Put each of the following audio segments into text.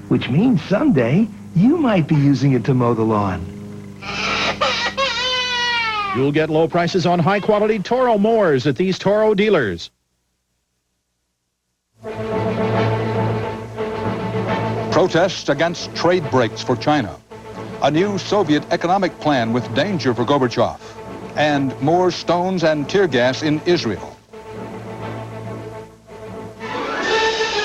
which means someday you might be using it to mow the lawn. You'll get low prices on high-quality Toro mowers at these Toro dealers. Protests against trade breaks for China. A new Soviet economic plan with danger for Gorbachev. And more stones and tear gas in Israel.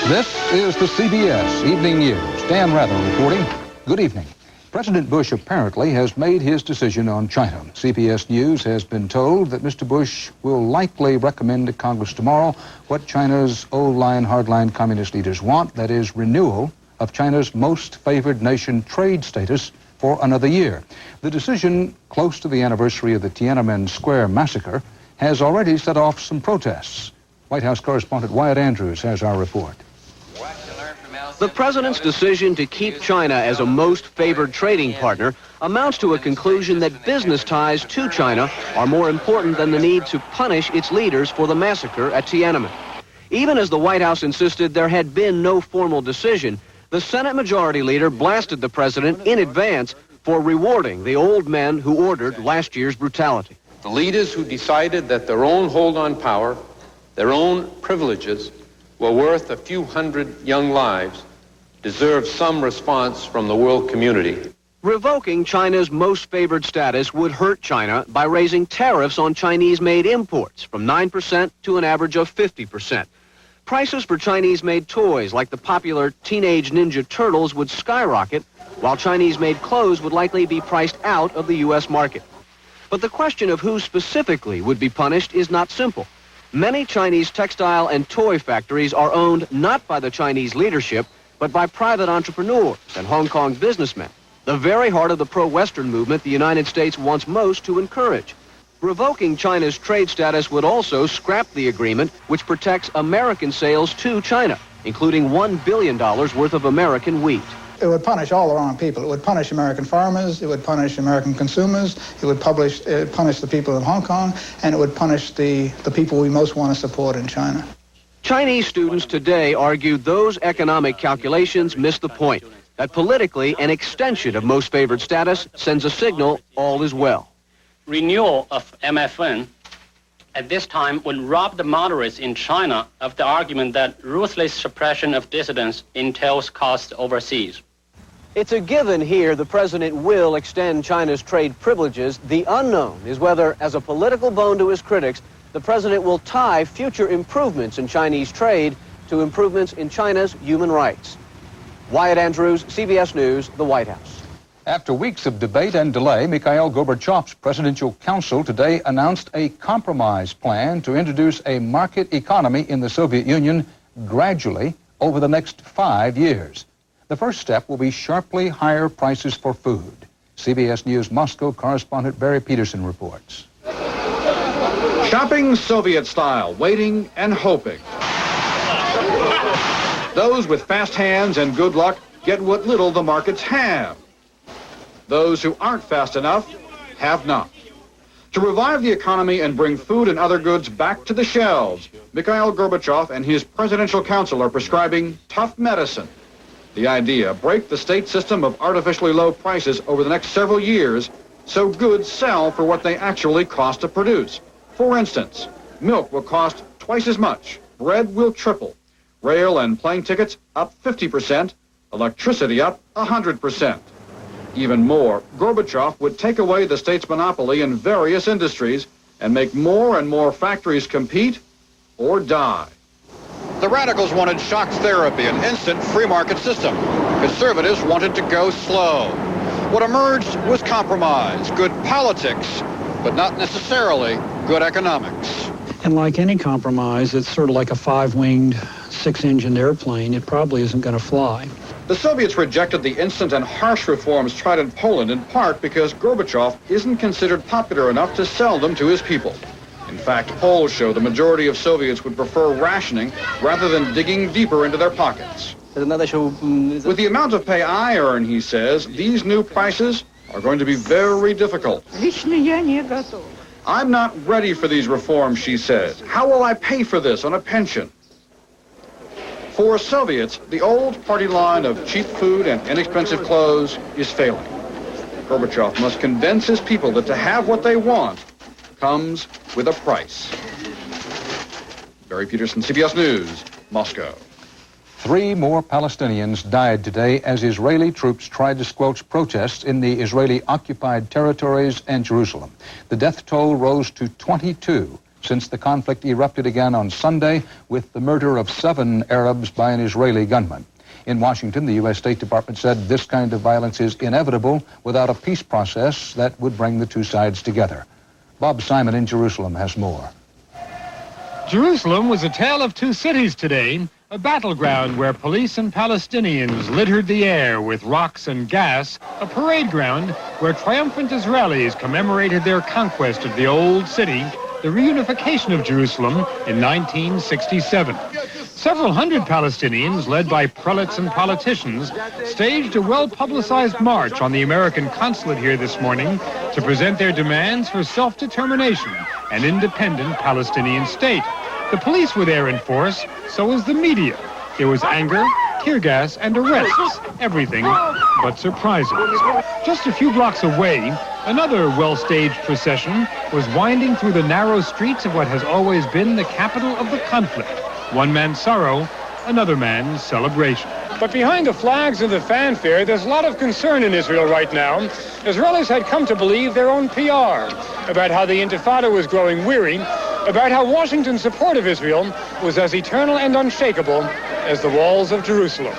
This is the CBS Evening News. Dan Rather reporting. Good evening. President Bush apparently has made his decision on China. CBS News has been told that Mr. Bush will likely recommend to Congress tomorrow what China's old-line, hard-line communist leaders want, that is, renewal of China's most favored nation trade status for another year. The decision, close to the anniversary of the Tiananmen Square massacre, has already set off some protests. White House correspondent Wyatt Andrews has our report. The president's decision to keep China as a most favored trading partner amounts to a conclusion that business ties to China are more important than the need to punish its leaders for the massacre at Tiananmen. Even as the White House insisted there had been no formal decision, the Senate Majority Leader blasted the president in advance for rewarding the old men who ordered last year's brutality. The leaders who decided that their own hold on power, their own privileges, were worth a few hundred young lives deserve some response from the world community. Revoking China's most favored status would hurt China by raising tariffs on Chinese-made imports from 9% to an average of 50%. Prices for Chinese-made toys like the popular Teenage Ninja Turtles would skyrocket, while Chinese-made clothes would likely be priced out of the U.S. market. But the question of who specifically would be punished is not simple. Many Chinese textile and toy factories are owned not by the Chinese leadership, but by private entrepreneurs and Hong Kong businessmen, the very heart of the pro-Western movement the United States wants most to encourage. Revoking China's trade status would also scrap the agreement which protects American sales to China, including $1 billion worth of American wheat. It would punish all the wrong people. It would punish American farmers, it would punish American consumers, it would punish the people in Hong Kong, and it would punish the people we most want to support in China. Chinese students today argue those economic calculations miss the point, that politically an extension of most favored status sends a signal all is well. Renewal of MFN at this time would rob the moderates in China of the argument that ruthless suppression of dissidents entails costs overseas. It's a given here the president will extend China's trade privileges. The unknown is whether, as a political bone to his critics, the president will tie future improvements in Chinese trade to improvements in China's human rights. Wyatt Andrews, CBS News, the White House. After weeks of debate and delay, Mikhail Gorbachev's presidential council today announced a compromise plan to introduce a market economy in the Soviet Union gradually over the next 5 years. The first step will be sharply higher prices for food. CBS News Moscow correspondent Barry Peterson reports. Shopping Soviet style, waiting and hoping. Those with fast hands and good luck get what little the markets have. Those who aren't fast enough have not. To revive the economy and bring food and other goods back to the shelves, Mikhail Gorbachev and his presidential council are prescribing tough medicine. The idea, break the state system of artificially low prices over the next several years so goods sell for what they actually cost to produce. For instance, milk will cost twice as much, bread will triple, rail and plane tickets up 50%, electricity up 100%. Even more, Gorbachev would take away the state's monopoly in various industries and make more and more factories compete or die. The radicals wanted shock therapy, an instant free market system. Conservatives wanted to go slow. What emerged was compromise, good politics, but not necessarily good economics. And like any compromise, it's sort of like a 5-winged, 6-engined airplane. It probably isn't going to fly. The Soviets rejected the instant and harsh reforms tried in Poland in part because Gorbachev isn't considered popular enough to sell them to his people. In fact, polls show the majority of Soviets would prefer rationing rather than digging deeper into their pockets. With the amount of pay I earn, he says, these new prices are going to be very difficult. I'm not ready for these reforms, she says. How will I pay for this on a pension? For Soviets, the old party line of cheap food and inexpensive clothes is failing. Gorbachev must convince his people that to have what they want comes with a price. Barry Peterson, CBS News, Moscow. 3 more Palestinians died today as Israeli troops tried to squelch protests in the Israeli-occupied territories and Jerusalem. The death toll rose to 22 since the conflict erupted again on Sunday with the murder of 7 Arabs by an Israeli gunman. In Washington, the U.S. State Department said this kind of violence is inevitable without a peace process that would bring the two sides together. Bob Simon in Jerusalem has more. Jerusalem was a tale of two cities today, a battleground where police and Palestinians littered the air with rocks and gas, a parade ground where triumphant Israelis commemorated their conquest of the old city, the reunification of Jerusalem in 1967. Several hundred Palestinians, led by prelates and politicians, staged a well-publicized march on the American consulate here this morning to present their demands for self-determination, an independent Palestinian state. The police were there in force, so was the media. There was anger, tear gas, and arrests, everything but surprises. Just a few blocks away, another well-staged procession was winding through the narrow streets of what has always been the capital of the conflict. One man's sorrow, another man's celebration. But behind the flags and the fanfare, there's a lot of concern in Israel right now. Israelis had come to believe their own PR about how the Intifada was growing weary, about how Washington's support of Israel was as eternal and unshakable as the walls of Jerusalem.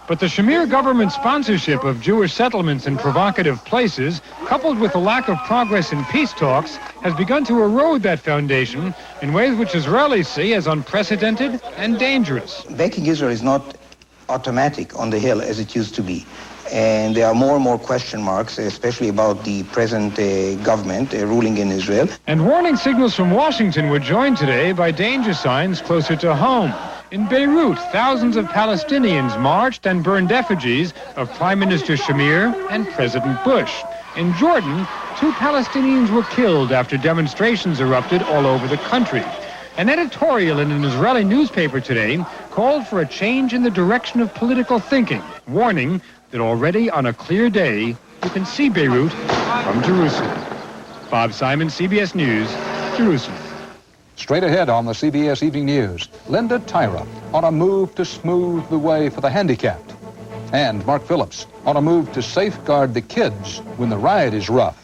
But the Shamir government sponsorship of Jewish settlements in provocative places, coupled with the lack of progress in peace talks, has begun to erode that foundation in ways which Israelis see as unprecedented and dangerous. Backing Israel is not automatic on the Hill as it used to be. And there are more and more question marks, especially about the present government ruling in Israel. And warning signals from Washington were joined today by danger signs closer to home. In Beirut, thousands of Palestinians marched and burned effigies of Prime Minister Shamir and President Bush. In Jordan, 2 Palestinians were killed after demonstrations erupted all over the country. An editorial in an Israeli newspaper today called for a change in the direction of political thinking, warning that already on a clear day, you can see Beirut from Jerusalem. Bob Simon, CBS News, Jerusalem. Straight ahead on the CBS Evening News, Linda Tyra on a move to smooth the way for the handicapped. And Mark Phillips on a move to safeguard the kids when the ride is rough.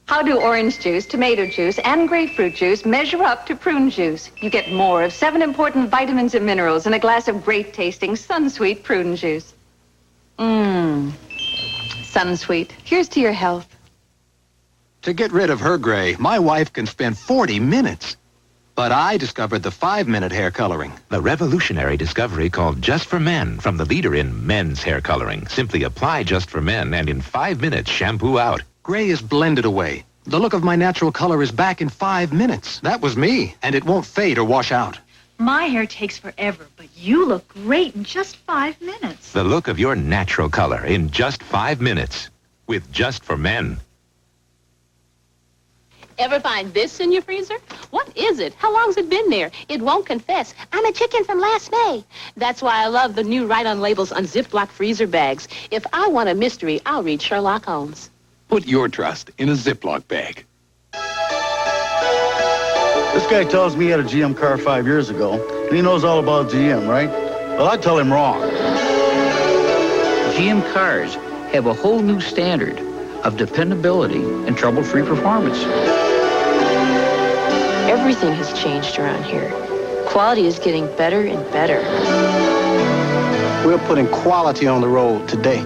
How do orange juice, tomato juice, and grapefruit juice measure up to prune juice? You get more of 7 important vitamins and minerals in a glass of great-tasting Sunsweet prune juice. Sunsweet. Here's to your health. To get rid of her gray, my wife can spend 40 minutes. But I discovered the 5-minute hair coloring. The revolutionary discovery called Just for Men from the leader in men's hair coloring. Simply apply Just for Men and in 5 minutes shampoo out. Gray is blended away. The look of my natural color is back in 5 minutes. That was me, and it won't fade or wash out. My hair takes forever, but you look great in just 5 minutes. The look of your natural color in just 5 minutes with Just for Men. Ever find this in your freezer? What is it? How long's it been there? It won't confess. I'm a chicken from last May. That's why I love the new Right On Labels on Ziploc freezer bags. If I want a mystery, I'll read Sherlock Holmes. Put your trust in a Ziploc bag. This guy tells me he had a GM car 5 years ago, and he knows all about GM, right? Well, I tell him wrong. GM cars have a whole new standard of dependability and trouble-free performance. Everything has changed around here. Quality is getting better and better. We're putting quality on the road today.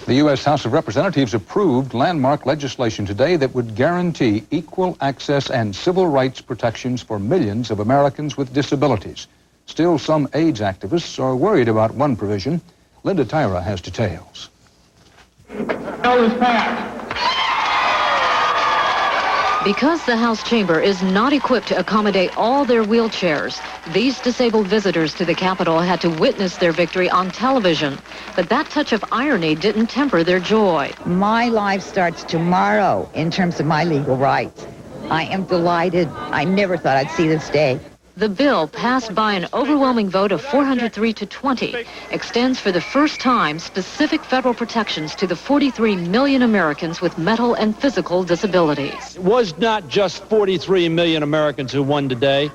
The U.S. House of Representatives approved landmark legislation today that would guarantee equal access and civil rights protections for millions of Americans with disabilities. Still, some AIDS activists are worried about one provision. Linda Tyra has details. Bill is passed. Because the House chamber is not equipped to accommodate all their wheelchairs, these disabled visitors to the Capitol had to witness their victory on television. But that touch of irony didn't temper their joy. My life starts tomorrow in terms of my legal rights. I am delighted. I never thought I'd see this day. The bill, passed by an overwhelming vote of 403 to 20, extends for the first time specific federal protections to the 43 million Americans with mental and physical disabilities. It was not just 43 million Americans who won today.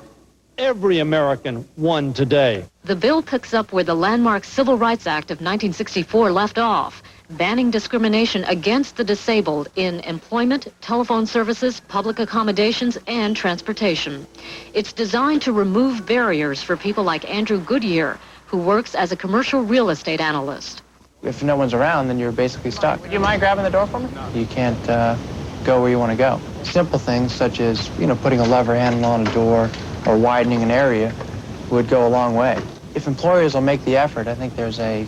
Every American won today. The bill picks up where the landmark Civil Rights Act of 1964 left off, banning discrimination against the disabled in employment, telephone services, public accommodations, and transportation. It's designed to remove barriers for people like Andrew Goodyear, who works as a commercial real estate analyst. If no one's around, then you're basically stuck. Do you mind grabbing the door for me? You can't go where you want to go. Simple things such as, putting a lever handle on a door or widening an area would go a long way. If employers will make the effort, I think there's a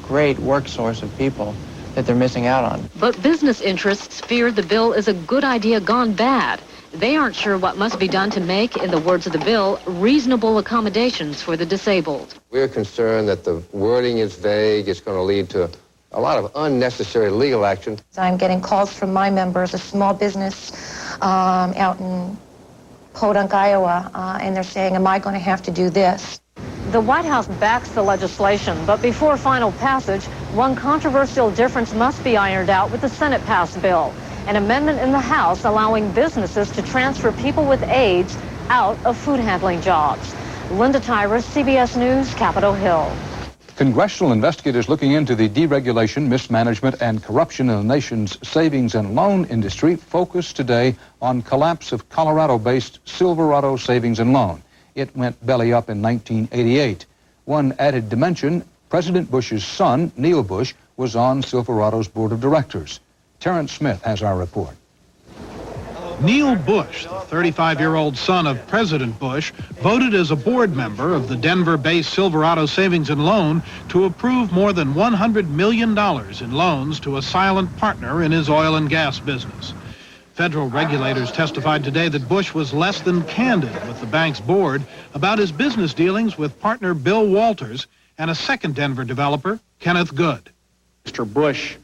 great work source of people that they're missing out on. But business interests fear the bill is a good idea gone bad. They aren't sure what must be done to make, in the words of the bill, reasonable accommodations for the disabled. We're concerned that the wording is vague. It's going to lead to a lot of unnecessary legal action. I'm getting calls from my members, a small business out in Podunk, Iowa, and they're saying, am I going to have to do this? The White House backs the legislation, but before final passage, one controversial difference must be ironed out with the Senate-passed bill, an amendment in the House allowing businesses to transfer people with AIDS out of food handling jobs. Linda Tyrus, CBS News, Capitol Hill. Congressional investigators looking into the deregulation, mismanagement, and corruption in the nation's savings and loan industry focus today on collapse of Colorado-based Silverado Savings and Loan. It went belly up in 1988. One added dimension, President Bush's son, Neil Bush, was on Silverado's board of directors. Terrence Smith has our report. Neil Bush, the 35-year-old son of President Bush, voted as a board member of the Denver-based Silverado Savings and Loan to approve more than $100 million in loans to a silent partner in his oil and gas business. Federal regulators testified today that Bush was less than candid with the bank's board about his business dealings with partner Bill Walters and a second Denver developer, Kenneth Good. Mr. Bush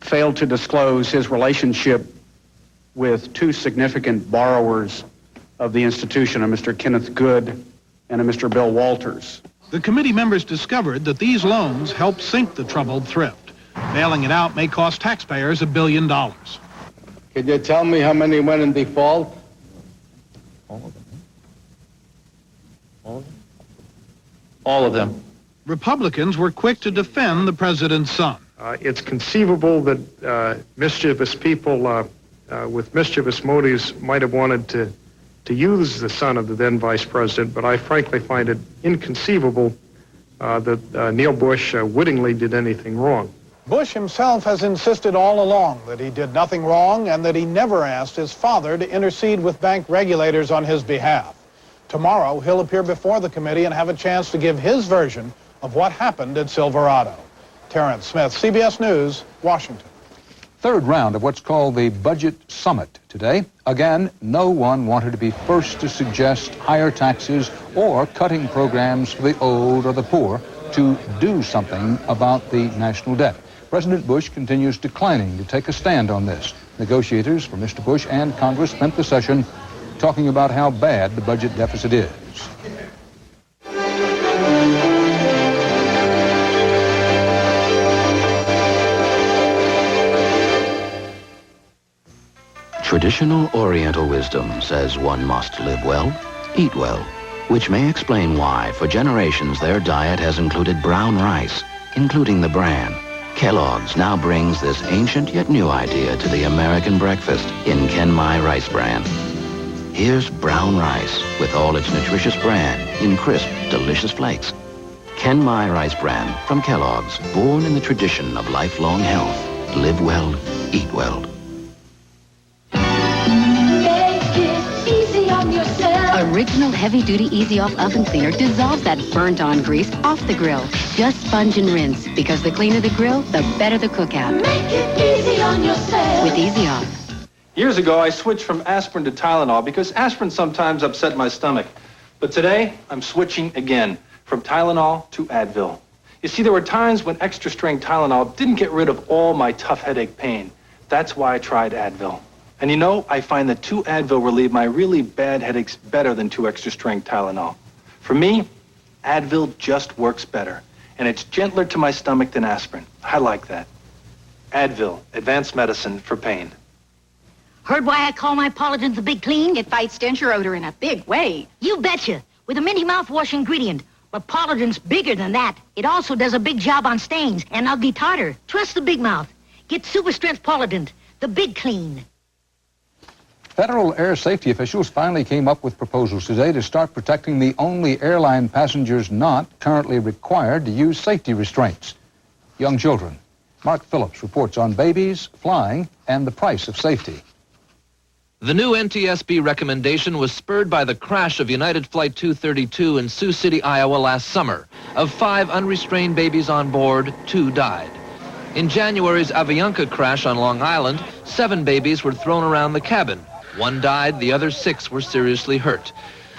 failed to disclose his relationship with two significant borrowers of the institution, a Mr. Kenneth Good and a Mr. Bill Walters. The committee members discovered that these loans helped sink the troubled thrift. Bailing it out may cost taxpayers $1 billion. Can you tell me how many went in default? All of them. All of them? All of them. Republicans were quick to defend the president's son. It's conceivable that mischievous people with mischievous motives might have wanted to use the son of the then vice president, but I frankly find it inconceivable that Neil Bush wittingly did anything wrong. Bush himself has insisted all along that he did nothing wrong and that he never asked his father to intercede with bank regulators on his behalf. Tomorrow, he'll appear before the committee and have a chance to give his version of what happened at Silverado. Terrence Smith, CBS News, Washington. Third round of what's called the Budget Summit today. Again, no one wanted to be first to suggest higher taxes or cutting programs for the old or the poor to do something about the national debt. President Bush continues declining to take a stand on this. Negotiators for Mr. Bush and Congress spent the session talking about how bad the budget deficit is. Traditional Oriental wisdom says one must live well, eat well, which may explain why, for generations, their diet has included brown rice, including the bran. Kellogg's now brings this ancient yet new idea to the American breakfast in Kenmai Rice Bran. Here's brown rice with all its nutritious bran in crisp, delicious flakes. Kenmai Rice Bran from Kellogg's, born in the tradition of lifelong health. Live well, eat well. A original heavy-duty Easy-Off oven cleaner dissolves that burnt-on grease off the grill. Just sponge and rinse, because the cleaner the grill, the better the cookout. Make it easy on yourself. With Easy-Off. Years ago, I switched from aspirin to Tylenol because aspirin sometimes upset my stomach. But today, I'm switching again, from Tylenol to Advil. You see, there were times when extra-strength Tylenol didn't get rid of all my tough headache pain. That's why I tried Advil. And you know, I find that 2 Advil relieve my really bad headaches better than 2 extra-strength Tylenol. For me, Advil just works better, and it's gentler to my stomach than aspirin. I like that. Advil, advanced medicine for pain. Heard why I call my Polident the Big Clean? It fights stench or odor in a big way. You betcha. With a minty mouthwash ingredient. But Polident's bigger than that. It also does a big job on stains and ugly tartar. Trust the big mouth. Get super strength Polident, the Big Clean. Federal air safety officials finally came up with proposals today to start protecting the only airline passengers not currently required to use safety restraints: young children. Mark Phillips reports on babies, flying, and the price of safety. The new NTSB recommendation was spurred by the crash of United Flight 232 in Sioux City, Iowa last summer. Of 5 unrestrained babies on board, 2 died. In January's Avianca crash on Long Island, 7 babies were thrown around the cabin. 1 died, the other 6 were seriously hurt.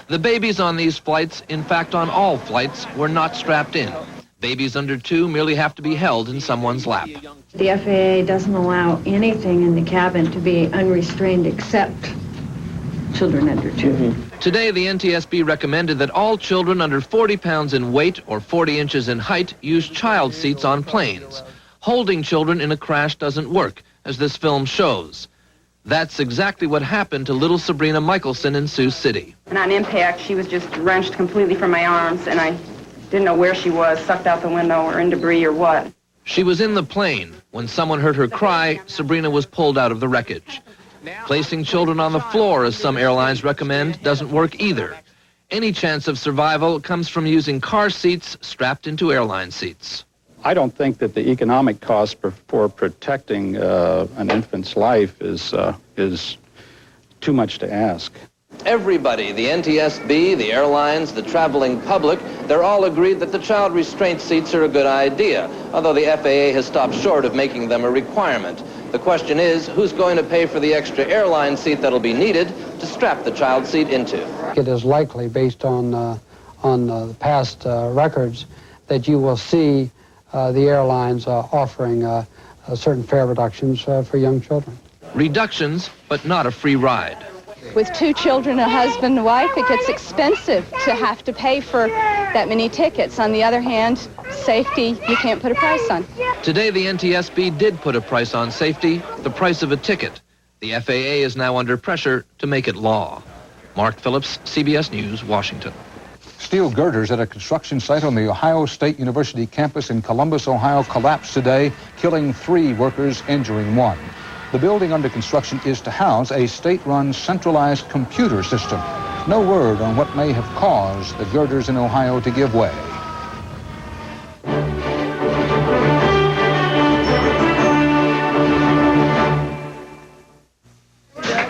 The babies on these flights, in fact on all flights, were not strapped in. Babies under 2 merely have to be held in someone's lap. The FAA doesn't allow anything in the cabin to be unrestrained except children under 2. Today, the NTSB recommended that all children under 40 pounds in weight or 40 inches in height use child seats on planes. Holding children in a crash doesn't work, as this film shows. That's exactly what happened to little Sabrina Michelson in Sioux City. And on impact, she was just wrenched completely from my arms, and I didn't know where she was, sucked out the window or in debris or what. She was in the plane. When someone heard her cry, Sabrina was pulled out of the wreckage. Placing children on the floor, as some airlines recommend, doesn't work either. Any chance of survival comes from using car seats strapped into airline seats. I don't think that the economic cost for protecting an infant's life is too much to ask. Everybody, the NTSB, the airlines, the traveling public, they're all agreed that the child restraint seats are a good idea, although the FAA has stopped short of making them a requirement. The question is, who's going to pay for the extra airline seat that'll be needed to strap the child seat into? It is likely, based on the past records, that you will see the airlines offering certain fare reductions for young children. Reductions, but not a free ride. With 2 children, a husband and wife, it gets expensive to have to pay for that many tickets. On the other hand, safety, you can't put a price on. Today, the NTSB did put a price on safety, the price of a ticket. The FAA is now under pressure to make it law. Mark Phillips, CBS News, Washington. Steel girders at a construction site on the Ohio State University campus in Columbus, Ohio, collapsed today, killing 3 workers, injuring 1. The building under construction is to house a state-run centralized computer system. No word on what may have caused the girders in Ohio to give way.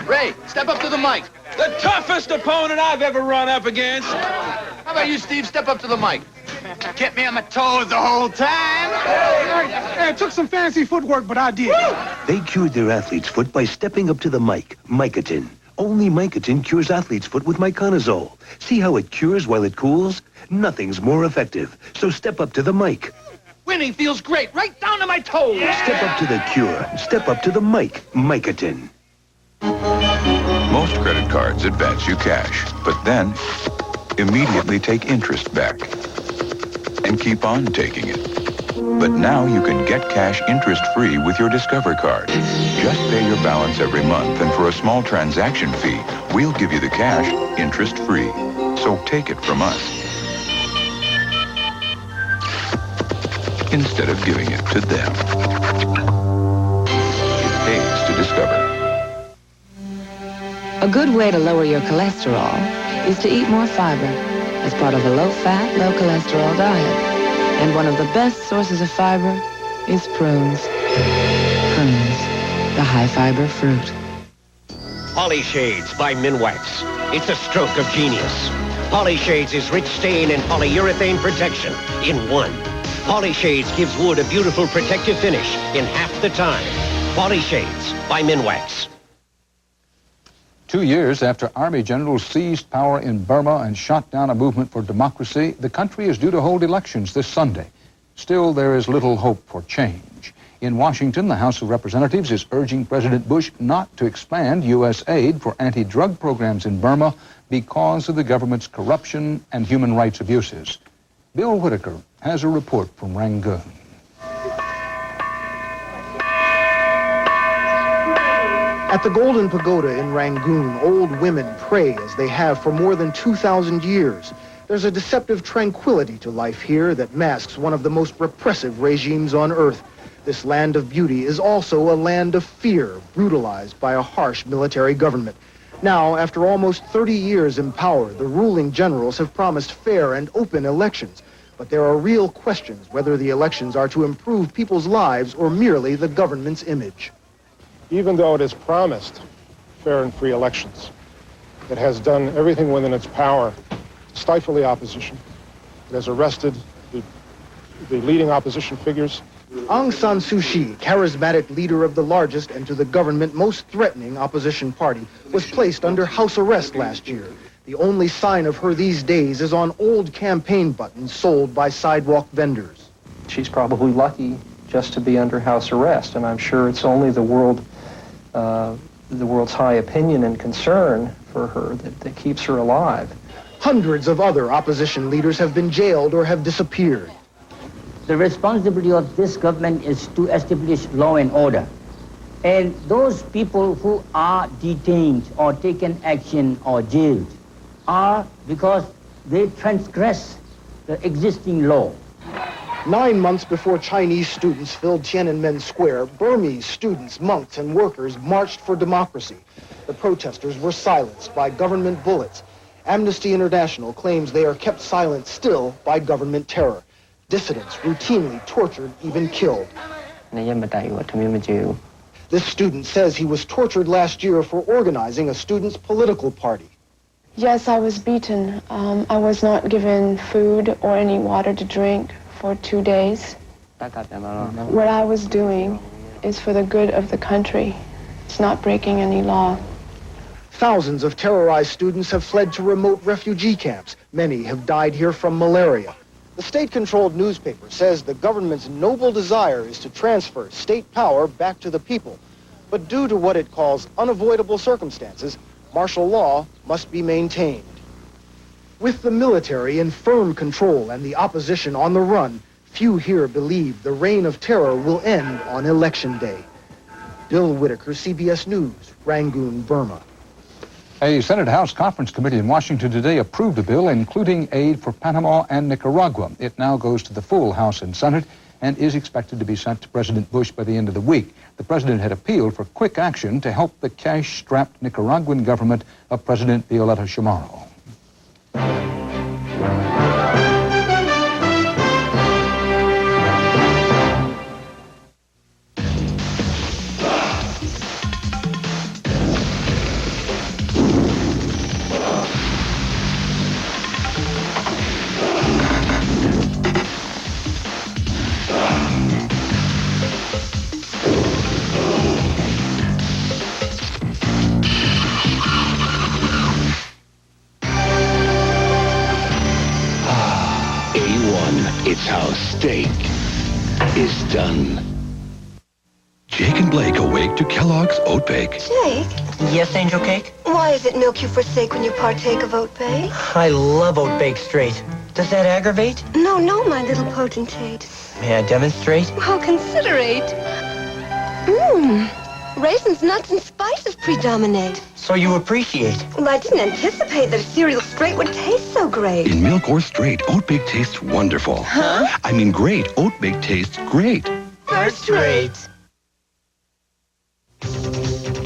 Ray, step up to the mic. The toughest opponent I've ever run up against. How about you, Steve? Step up to the mic. Kept me on my toes the whole time. Hey, it took some fancy footwork, but I did. They cured their athlete's foot by stepping up to the mic. Micotin. Only Micotin cures athlete's foot with miconazole. See how it cures while it cools? Nothing's more effective. So step up to the mic. Winning feels great, right down to my toes. Step up to the cure. Step up to the mic. Micotin. Most credit cards advance you cash, but then immediately take interest back and keep on taking it. But now you can get cash interest-free with your Discover card. Just pay your balance every month, and for a small transaction fee, we'll give you the cash interest-free. So take it from us, instead of giving it to them. It pays to Discover. A good way to lower your cholesterol is to eat more fiber as part of a low-fat, low-cholesterol diet. And one of the best sources of fiber is prunes. Prunes, the high-fiber fruit. Polyshades by Minwax. It's a stroke of genius. Polyshades is rich stain and polyurethane protection in one. Polyshades gives wood a beautiful protective finish in half the time. Polyshades by Minwax. 2 years after Army generals seized power in Burma and shot down a movement for democracy, the country is due to hold elections this Sunday. Still, there is little hope for change. In Washington, the House of Representatives is urging President Bush not to expand U.S. aid for anti-drug programs in Burma because of the government's corruption and human rights abuses. Bill Whitaker has a report from Rangoon. At the Golden Pagoda in Rangoon, old women pray as they have for more than 2,000 years. There's a deceptive tranquility to life here that masks one of the most repressive regimes on earth. This land of beauty is also a land of fear, brutalized by a harsh military government. Now, after almost 30 years in power, the ruling generals have promised fair and open elections. But there are real questions whether the elections are to improve people's lives or merely the government's image. Even though it has promised fair and free elections, it has done everything within its power to stifle the opposition. It has arrested the leading opposition figures. Aung San Suu Kyi, charismatic leader of the largest and to the government most threatening opposition party, was placed under house arrest last year. The only sign of her these days is on old campaign buttons sold by sidewalk vendors. She's probably lucky just to be under house arrest, and I'm sure it's only the world's high opinion and concern for her that keeps her alive. Hundreds of other opposition leaders have been jailed or have disappeared. The responsibility of this government is to establish law and order. And those people who are detained or taken action or jailed are because they transgress the existing law. 9 months before Chinese students filled Tiananmen Square, Burmese students, monks, and workers marched for democracy. The protesters were silenced by government bullets. Amnesty International claims they are kept silent still by government terror. Dissidents routinely tortured, even killed. This student says he was tortured last year for organizing a student's political party. Yes, I was beaten. I was not given food or any water to drink for 2 days. What I was doing is for the good of the country. It's not breaking any law. Thousands of terrorized students have fled to remote refugee camps. Many have died here from malaria. The state-controlled newspaper says the government's noble desire is to transfer state power back to the people. But due to what it calls unavoidable circumstances, martial law must be maintained. With the military in firm control and the opposition on the run, few here believe the reign of terror will end on Election Day. Bill Whitaker, CBS News, Rangoon, Burma. A Senate House Conference Committee in Washington today approved a bill including aid for Panama and Nicaragua. It now goes to the full House and Senate and is expected to be sent to President Bush by the end of the week. The president had appealed for quick action to help the cash-strapped Nicaraguan government of President Violeta Chamorro. It's how steak is done. Jake and Blake awake to Kellogg's Oat Bake. Jake? Yes, Angel Cake? Why is it milk you forsake when you partake of oat bake? I love Oat Bake straight. Does that aggravate? No, my little potentate. May I demonstrate? Well, considerate. Raisins, nuts, and spices predominate. So you appreciate? Well, I didn't anticipate that a cereal straight would taste so great. In milk or straight, Oat Bake tastes wonderful. Huh? I mean great. Oat Bake tastes great. First rate.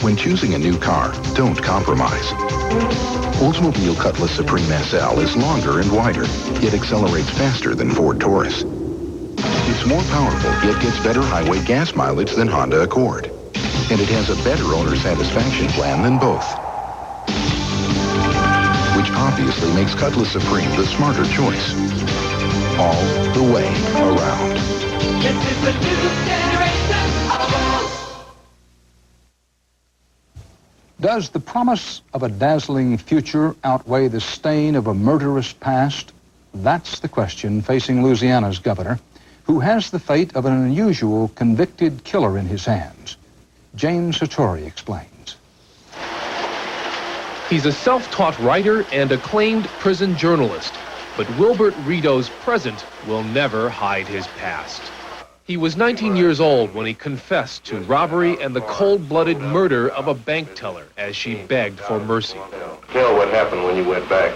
When choosing a new car, don't compromise. Oldsmobile Cutlass Supreme SL is longer and wider, yet accelerates faster than Ford Taurus. It's more powerful, yet gets better highway gas mileage than Honda Accord. And it has a better owner satisfaction plan than both. Which obviously makes Cutlass Supreme the smarter choice. All the way around. This is the new generation of Bulls. Does the promise of a dazzling future outweigh the stain of a murderous past? That's the question facing Louisiana's governor, who has the fate of an unusual convicted killer in his hands. James Hattori explains. He's a self-taught writer and acclaimed prison journalist, but Wilbert Rito's present will never hide his past. He was 19 years old when he confessed to robbery and the cold-blooded murder of a bank teller as she begged for mercy. Tell what happened when you went back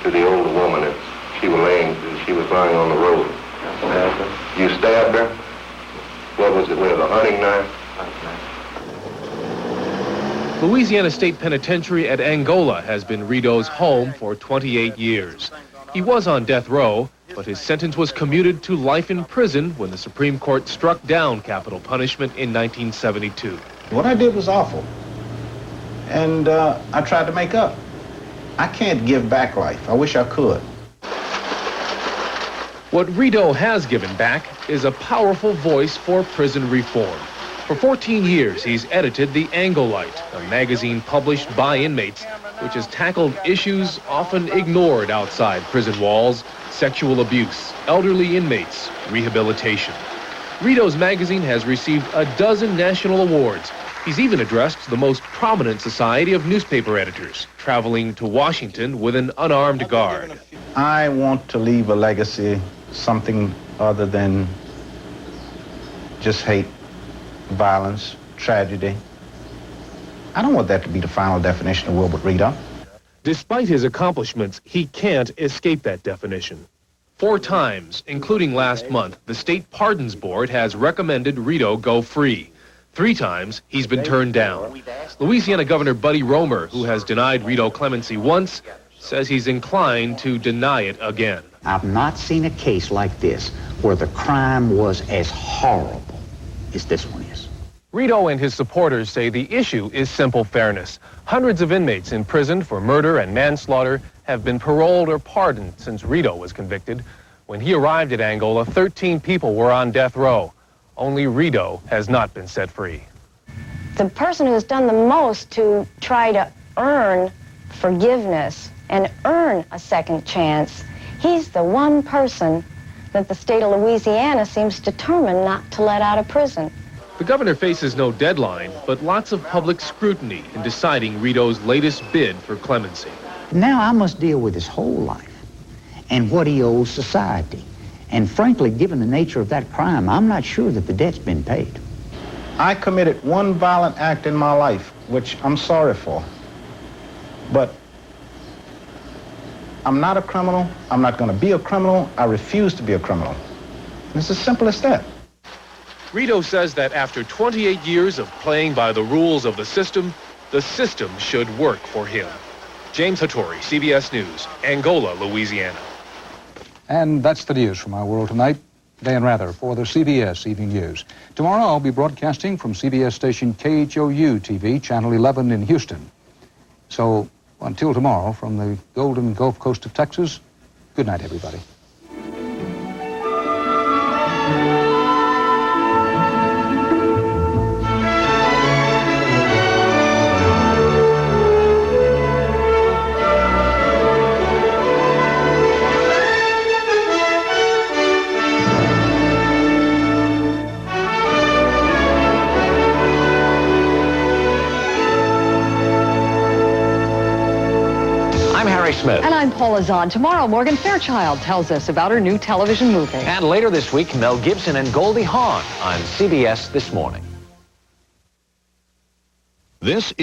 to the older woman as she was lying on the road. You stabbed her? What was it with, a hunting knife? Louisiana State Penitentiary at Angola has been Rito's home for 28 years. He was on death row, but his sentence was commuted to life in prison when the Supreme Court struck down capital punishment in 1972. What I did was awful, and I tried to make up. I can't give back life. I wish I could. What Rito has given back is a powerful voice for prison reform. For 14 years, he's edited The Angolite, a magazine published by inmates, which has tackled issues often ignored outside prison walls: sexual abuse, elderly inmates, rehabilitation. Rito's magazine has received a dozen national awards. He's even addressed the most prominent society of newspaper editors, traveling to Washington with an unarmed guard. I want to leave a legacy, something other than just hate, violence, tragedy. I don't want that to be the final definition of Wilbert Rito. Despite his accomplishments, he can't escape that definition. 4 times, including last month, the State Pardons Board has recommended Rito go free. 3 times, he's been turned down. Louisiana Governor Buddy Roemer, who has denied Rito clemency once, says he's inclined to deny it again. I've not seen a case like this where the crime was as horrible as this one is. Rito and his supporters say the issue is simple fairness. Hundreds of inmates imprisoned for murder and manslaughter have been paroled or pardoned since Rito was convicted. When he arrived at Angola, 13 people were on death row. Only Rito has not been set free. The person who has done the most to try to earn forgiveness and earn a second chance, he's the one person that the state of Louisiana seems determined not to let out of prison. The governor faces no deadline, but lots of public scrutiny in deciding Rito's latest bid for clemency. Now I must deal with his whole life and what he owes society. And frankly, given the nature of that crime, I'm not sure that the debt's been paid. I committed one violent act in my life, which I'm sorry for. But I'm not a criminal. I'm not going to be a criminal. I refuse to be a criminal. It's as simple as that. Rito says that after 28 years of playing by the rules of the system should work for him. James Hattori, CBS News, Angola, Louisiana. And that's the news from our world tonight. Dan Rather for the CBS Evening News. Tomorrow I'll be broadcasting from CBS station KHOU-TV, Channel 11 in Houston. So until tomorrow, from the Golden Gulf Coast of Texas, good night, everybody. Smith. And I'm Paula Zahn. Tomorrow, Morgan Fairchild tells us about her new television movie. And later this week, Mel Gibson and Goldie Hawn on CBS This Morning. This is